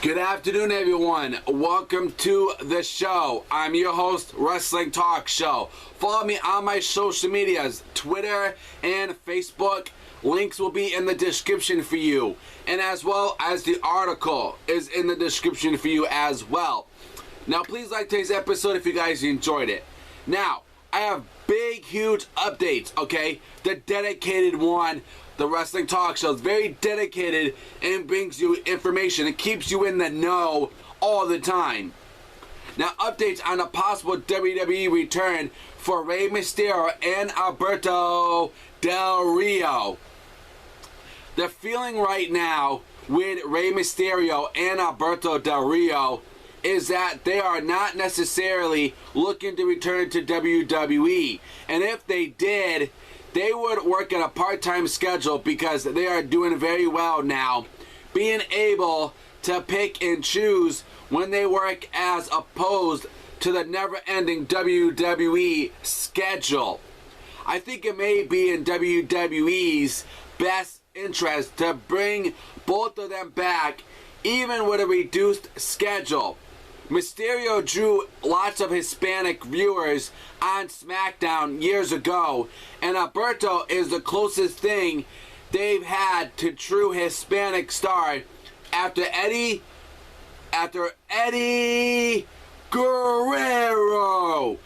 Good afternoon, everyone. Welcome to the show. I'm your host, Wrestling Talk Show. Follow me on my social medias, Twitter and Facebook. Links will be in the description for you. And as well as the article is in the description for you as well. Now, please like today's episode if you guys enjoyed it. Now, I have big, huge updates, okay? The dedicated one. The Wrestling Talk Show is very dedicated and brings you information. It keeps you in the know all the time. Now, updates on a possible WWE return for Rey Mysterio and Alberto Del Rio. The feeling right now with Rey Mysterio and Alberto Del Rio is that they are not necessarily looking to return to WWE. And if they did, they would work at a part-time schedule because they are doing very well now, being able to pick and choose when they work as opposed to the never-ending WWE schedule. I think it may be in WWE's best interest to bring both of them back, even with a reduced schedule. Mysterio drew lots of Hispanic viewers on SmackDown years ago, and Alberto is the closest thing they've had to true Hispanic star after Eddie Guerrero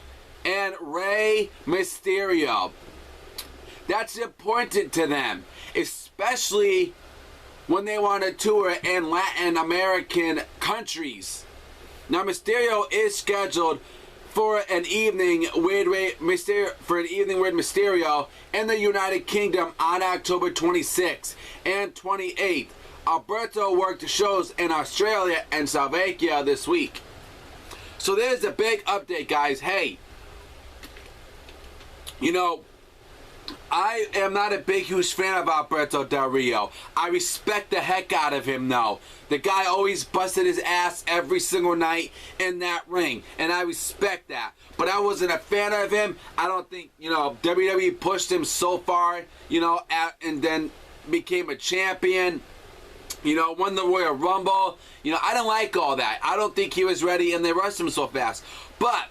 and Rey Mysterio. That's important to them, especially when they want to tour in Latin American countries. Now, Mysterio is scheduled for an evening with Mysterio in the United Kingdom on October 26th and 28th. Alberto worked shows in Australia and Slovakia this week. So there's a big update, guys. Hey, I am not a big, huge fan of Alberto Del Rio. I respect the heck out of him, though. The guy always busted his ass every single night in that ring, and I respect that. But I wasn't a fan of him. I don't think, WWE pushed him so far, and then became a champion, won the Royal Rumble. I don't like all that. I don't think he was ready, and they rushed him so fast. But,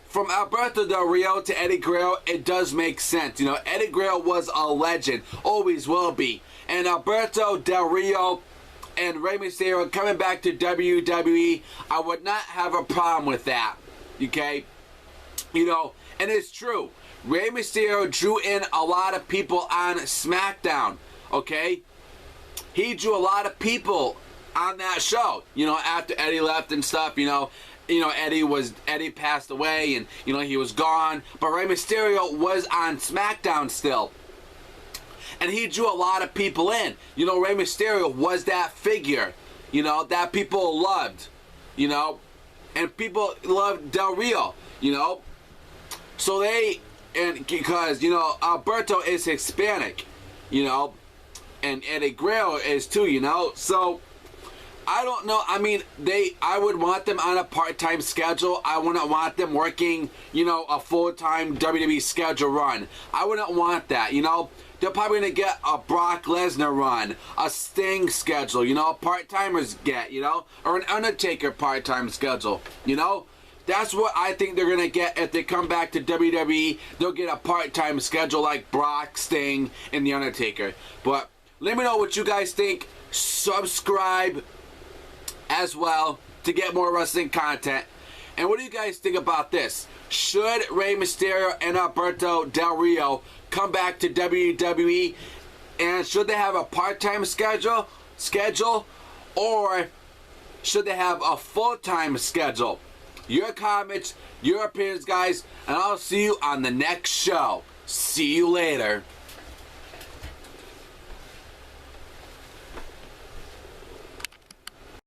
from Alberto Del Rio to Eddie Guerrero, it does make sense. Eddie Guerrero was a legend, always will be. And Alberto Del Rio and Rey Mysterio coming back to WWE, I would not have a problem with that. Okay? And it's true. Rey Mysterio drew in a lot of people on SmackDown. Okay? He drew a lot of people on that show. After Eddie left and stuff, Eddie passed away and, he was gone. But Rey Mysterio was on SmackDown still. And he drew a lot of people in. Rey Mysterio was that figure, that people loved, and people loved Del Rio, So because, Alberto is Hispanic, and Eddie Guerrero is too, so I don't know. I mean, I would want them on a part-time schedule. I wouldn't want them working, a full-time WWE schedule run. I wouldn't want that, They're probably going to get a Brock Lesnar run, a Sting schedule, part-timers get, or an Undertaker part-time schedule, That's what I think they're going to get if they come back to WWE. They'll get a part-time schedule like Brock, Sting, and The Undertaker. But let me know what you guys think. Subscribe as well to get more wrestling content. And what do you guys think about this? Should Rey Mysterio and Alberto Del Rio come back to WWE? And should they have a part-time schedule? Or should they have a full-time schedule? Your comments, your opinions, guys. And I'll see you on the next show. See you later.